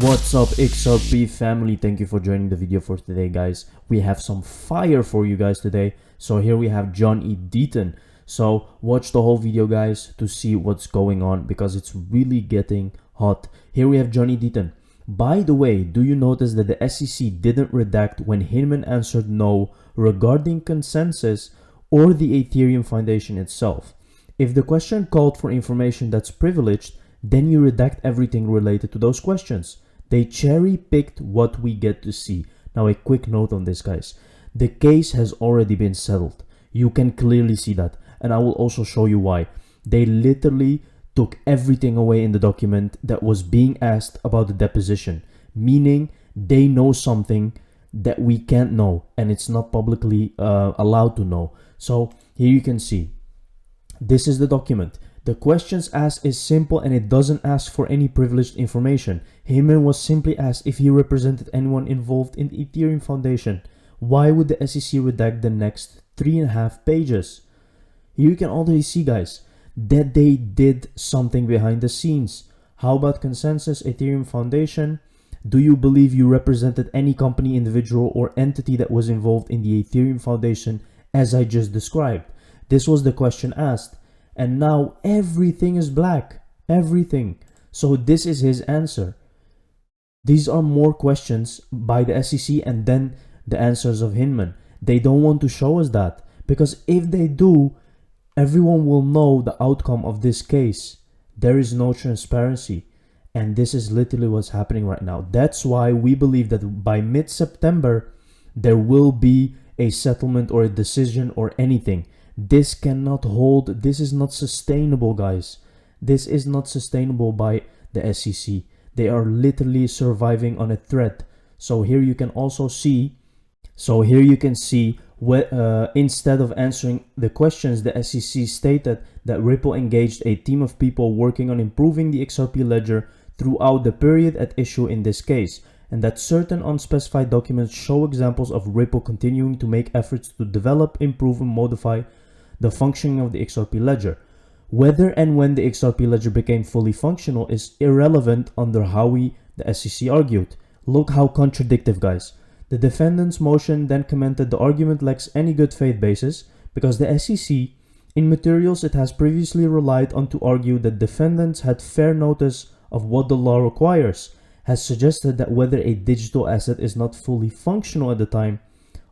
What's up, XRP family? Thank you for joining the video for today, guys. We have some fire for you guys today. So here we have John E. Deaton. So watch the whole video, guys, to see what's going on because it's really getting hot. Here we have John E. Deaton. By the way, do you notice that the SEC didn't redact when Hinman answered no regarding consensus or the Ethereum Foundation itself? If the question called for information that's privileged, then you redact everything related to those questions. They cherry-picked what we get to see. Now a quick note on this, guys. The case has already been settled. You can clearly see that. And I will also show you why. They literally took everything away in the document that was being asked about the deposition. Meaning they know something that we can't know. And it's not publicly allowed to know. So here you can see. This is the document. The questions asked is simple and it doesn't ask for any privileged information. Hinman was simply asked if he represented anyone involved in the Ethereum Foundation. Why would the SEC redact the next 3.5 pages? Here you can already see, guys, that they did something behind the scenes. How about consensus, Ethereum Foundation? Do you believe you represented any company, individual, or entity that was involved in the Ethereum Foundation as I just described? This was the question asked. And now everything is black. Everything. So this is his answer. These are more questions by the SEC and then the answers of Hinman. They don't want to show us that. Because if they do, everyone will know the outcome of this case. There is no transparency. And this is literally what's happening right now. That's why we believe that by mid-September, there will be a settlement or a decision or anything. This cannot hold. This is not sustainable, guys. This is not sustainable by the SEC. They are literally surviving on a thread. So here you can also see. So here you can see where instead of answering the questions, the SEC stated that Ripple engaged a team of people working on improving the XRP ledger throughout the period at issue in this case, and that certain unspecified documents show examples of Ripple continuing to make efforts to develop, improve, and modify the functioning of the XRP ledger. Whether and when the XRP ledger became fully functional is irrelevant under Howey, the SEC argued. Look how contradictory, guys. The defendant's motion then commented the argument lacks any good faith basis because the SEC, in materials it has previously relied on to argue that defendants had fair notice of what the law requires, has suggested that whether a digital asset is not fully functional at the time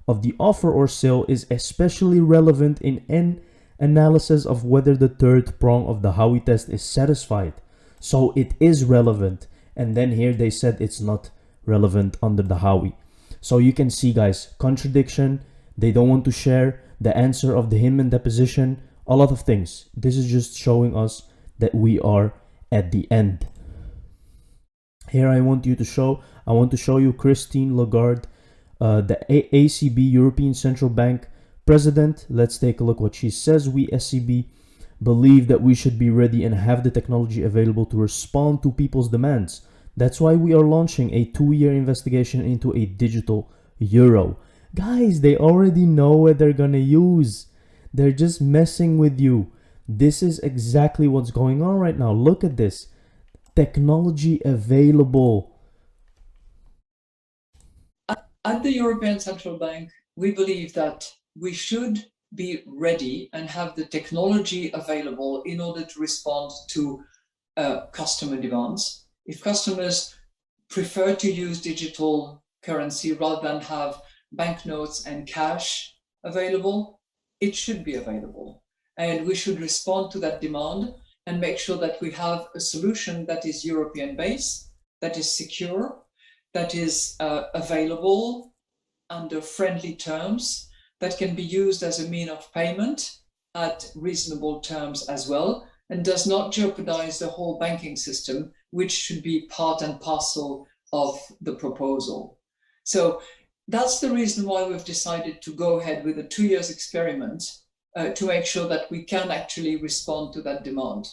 of the offer or sale is especially relevant in an analysis of whether the third prong of the Howey test is satisfied. So it is relevant, and then here they said it's not relevant under the Howey. So you can see, guys, contradiction. They don't want to share the answer of the Hinman deposition, a lot of things. This is just showing us that we are at the end. Here I want to show you Christine Lagarde, the ACB, European Central Bank President. Let's take a look what she says. We SCB believe that we should be ready and have the technology available to respond to people's demands. That's why we are launching a 2-year investigation into a digital euro. Guys, they already know what they're gonna use. They're just messing with you. This is exactly what's going on right now. Look at this. Technology available. At the European Central Bank, we believe that we should be ready and have the technology available in order to respond to customer demands. If customers prefer to use digital currency rather than have banknotes and cash available, it should be available. And we should respond to that demand and make sure that we have a solution that is European-based, that is secure, that is available under friendly terms, that can be used as a mean of payment at reasonable terms as well, and does not jeopardize the whole banking system, which should be part and parcel of the proposal. So that's the reason why we've decided to go ahead with a 2 years experiment to make sure that we can actually respond to that demand.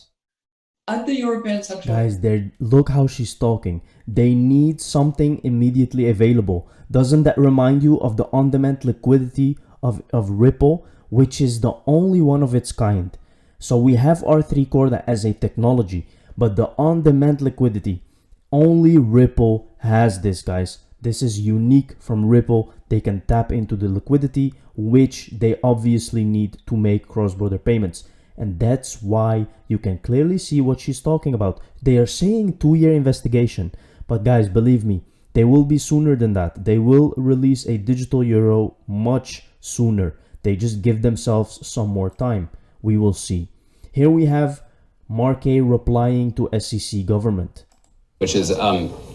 At the European Central Guys, look how she's talking. They need something immediately available. Doesn't that remind you of the on-demand liquidity of Ripple, which is the only one of its kind? So we have R3 Core as a technology, but the on-demand liquidity, Only Ripple has this, guys. This is unique from Ripple. They can tap into the liquidity, which they obviously need to make cross-border payments. And that's why you can clearly see what she's talking about. They are saying 2-year investigation. But guys, believe me, they will be sooner than that. They will release a digital euro much sooner. They just give themselves some more time. We will see. Here we have Marquet replying to SEC government. Which is,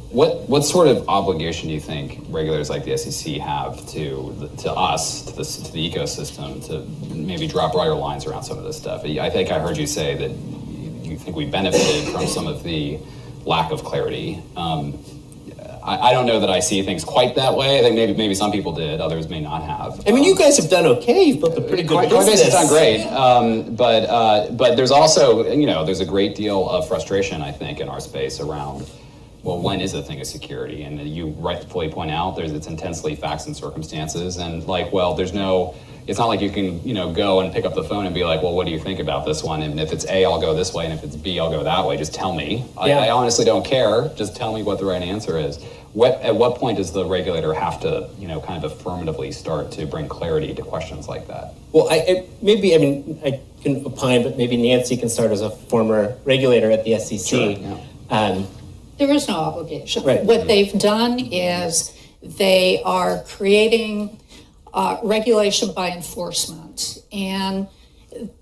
what sort of obligation do you think regulators like the SEC have to us, to the ecosystem, to maybe drop brighter lines around some of this stuff? I think I heard you say that you think we benefited from some of the lack of clarity. I don't know that I see things quite that way. I think maybe some people did, others may not have. I mean, you guys have done okay. You've built a pretty good business. Coinbase has done great, but there's also, there's a great deal of frustration, I think, in our space around, well, when is a thing a security? And you rightfully point out, it's intensely facts and circumstances, and it's not like you can, go and pick up the phone and be like, well, what do you think about this one? And if it's A, I'll go this way, and if it's B, I'll go that way. Just tell me. Yeah. I honestly don't care. Just tell me what the right answer is. At what point does the regulator have to, kind of affirmatively start to bring clarity to questions like that? Well, I can opine, but maybe Nancy can start as a former regulator at the SEC. Sure, yeah. There is no obligation. Right. What they've done is they are creating regulation by enforcement. And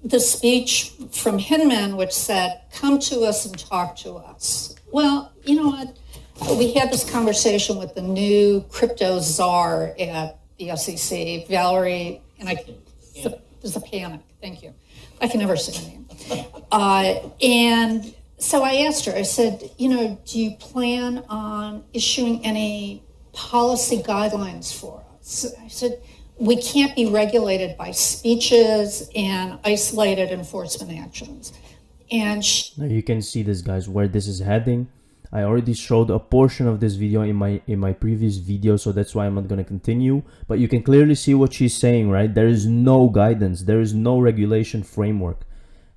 the speech from Hinman, which said, come to us and talk to us. Well, you know what? We had this conversation with the new crypto czar at the SEC, Valerie, and there's a panic. Thank you. I can never say her name. And so I asked her, I said, do you plan on issuing any policy guidelines for us? I said, we can't be regulated by speeches and isolated enforcement actions. And now you can see this, guys, where this is heading. I already showed a portion of this video in my previous video, so that's why I'm not going to continue. But you can clearly see what she's saying, right? There is no guidance. There is no regulation framework.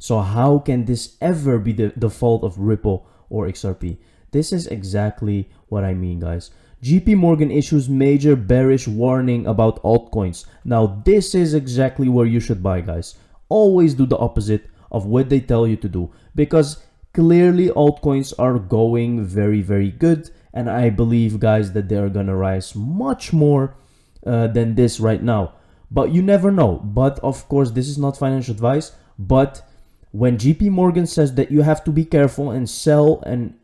So how can this ever be the fault of Ripple or XRP? This is exactly what I mean, guys. JP Morgan issues major bearish warning about altcoins. Now, this is exactly where you should buy, guys. Always do the opposite of what they tell you to do, because clearly altcoins are going very, very good. And I believe, guys, that they're going to rise much more than this right now. But you never know. But of course, this is not financial advice. But when JP Morgan says that you have to be careful and sell and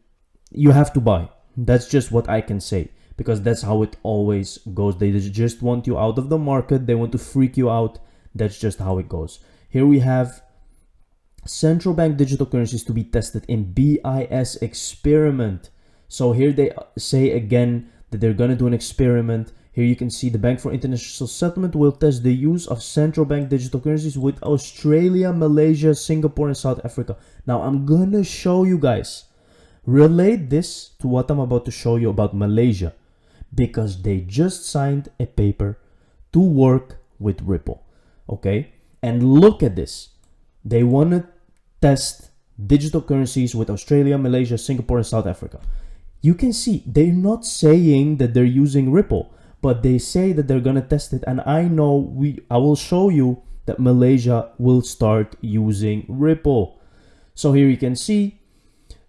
you have to buy, that's just what I can say, because that's how it always goes. They just want you out of the market. They want to freak you out. That's just how it goes. Here we have central bank digital currencies to be tested in BIS experiment. So here they say again that they're going to do an experiment. Here you can see the Bank for International Settlement will test the use of central bank digital currencies with Australia, Malaysia, Singapore, and South Africa. Now I'm going to show you guys, relate this to what I'm about to show you about Malaysia, because they just signed a paper to work with Ripple. Okay? And look at this. They want to test digital currencies with Australia, Malaysia, Singapore, and South Africa. You can see they're not saying that they're using Ripple, but they say that they're going to test it. And I know I will show you that Malaysia will start using Ripple. So here you can see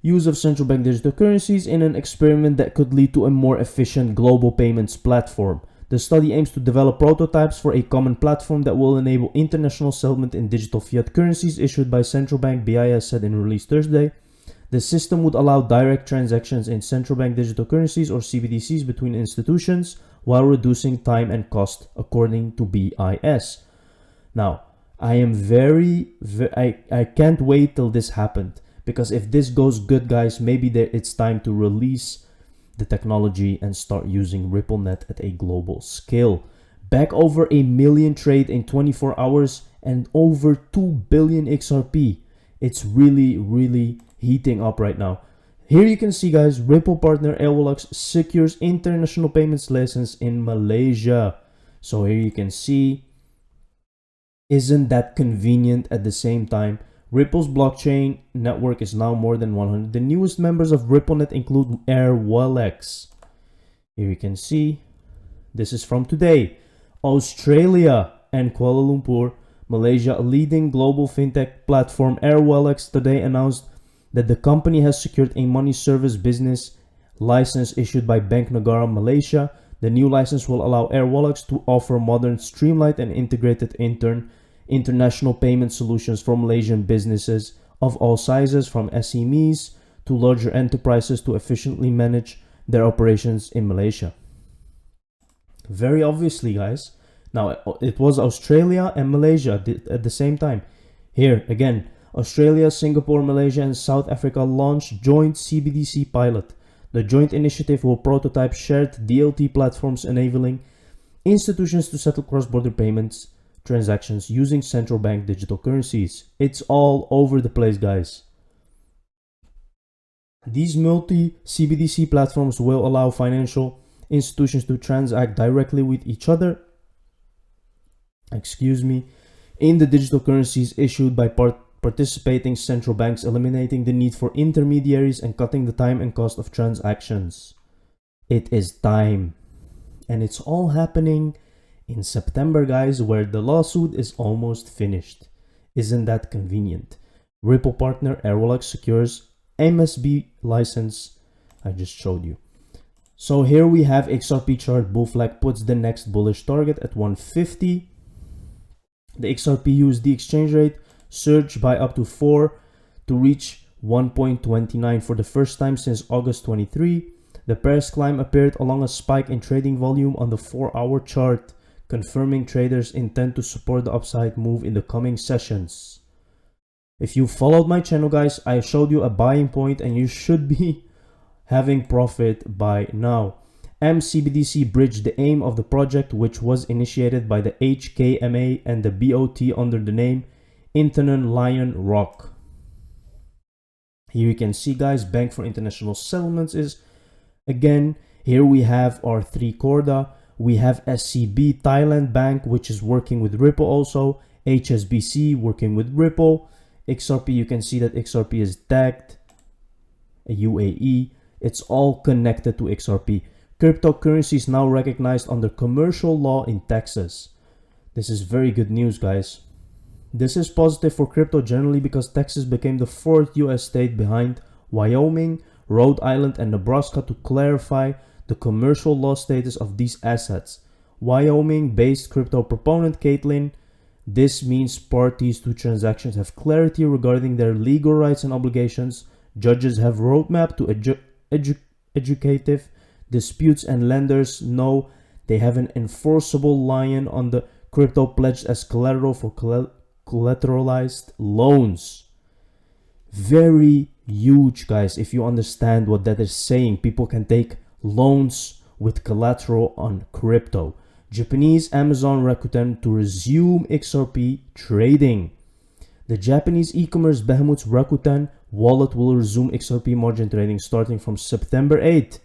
use of central bank digital currencies in an experiment that could lead to a more efficient global payments platform. The study aims to develop prototypes for a common platform that will enable international settlement in digital fiat currencies issued by central bank, BIS said in release Thursday. The system would allow direct transactions in central bank digital currencies or CBDCs between institutions while reducing time and cost, according to BIS. Now, I am I can't wait till this happened, because if this goes good, guys, maybe it's time to release the technology and start using RippleNet at a global scale. Back over 1 million trade in 24 hours and over 2 billion XRP. It's really, really heating up right now. Here you can see, guys, Ripple partner Airwallex secures international payments license in Malaysia. So here you can see, isn't that convenient at the same time? Ripple's blockchain network is now more than 100. The newest members of RippleNet include XRpnews. Here you can see, this is from today. Australia and Kuala Lumpur, Malaysia, a leading global fintech platform, XRpnews today announced that the company has secured a money service business license issued by Bank Negara Malaysia. The new license will allow XRpnews to offer modern, streamlined, and integrated international payment solutions for Malaysian businesses of all sizes, from SMEs to larger enterprises, to efficiently manage their operations in Malaysia. Very obviously, guys. Now, it was Australia and Malaysia at the same time. Here, again, Australia, Singapore, Malaysia, and South Africa launched joint CBDC pilot. The joint initiative will prototype shared DLT platforms enabling institutions to settle cross-border payments transactions using central bank digital currencies. It's all over the place, guys. These multi-CBDC platforms will allow financial institutions to transact directly with each other, in the digital currencies issued by participating central banks, eliminating the need for intermediaries and cutting the time and cost of transactions. It is time. And it's all happening in September, guys, where the lawsuit is almost finished. Isn't that convenient? Ripple partner XRpnews secures MSB license I just showed you. So here we have XRP chart. Bull flag puts the next bullish target at 150. The XRP USD exchange rate surged by up to 4 to reach 1.29 for the first time since August 23. The pairs climb appeared along a spike in trading volume on the 4-hour chart, confirming traders intend to support the upside move in the coming sessions. If you followed my channel, guys, I showed you a buying point and you should be having profit by now. MCBDC bridged the aim of the project, which was initiated by the HKMA and the BOT under the name Internet Lion Rock. Here you can see, guys, Bank for International Settlements is again. Here we have our 3 Corda. We have SCB Thailand Bank, which is working with Ripple also. HSBC working with Ripple. XRP, you can see that XRP is tagged. UAE. It's all connected to XRP. Cryptocurrency is now recognized under commercial law in Texas. This is very good news, guys. This is positive for crypto generally because Texas became the 4th US state behind Wyoming, Rhode Island, and Nebraska to clarify the commercial law status of these assets. Wyoming-based crypto proponent Caitlin, this means parties to transactions have clarity regarding their legal rights and obligations. Judges have roadmap to educative disputes, and lenders know they have an enforceable lion on the crypto pledged as collateral for collateralized loans. Very huge, guys. If you understand what that is saying, people can take loans with collateral on crypto. Japanese Amazon Rakuten to resume XRP trading. The Japanese e-commerce behemoth Rakuten wallet will resume XRP margin trading starting from September 8th.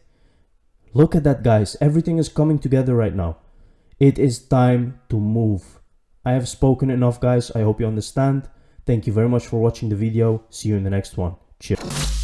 Look at that, guys. Everything is coming together right now. It is time to move. I have spoken enough, guys. I hope you understand. Thank you very much for watching the video. See you in the next one. Cheers.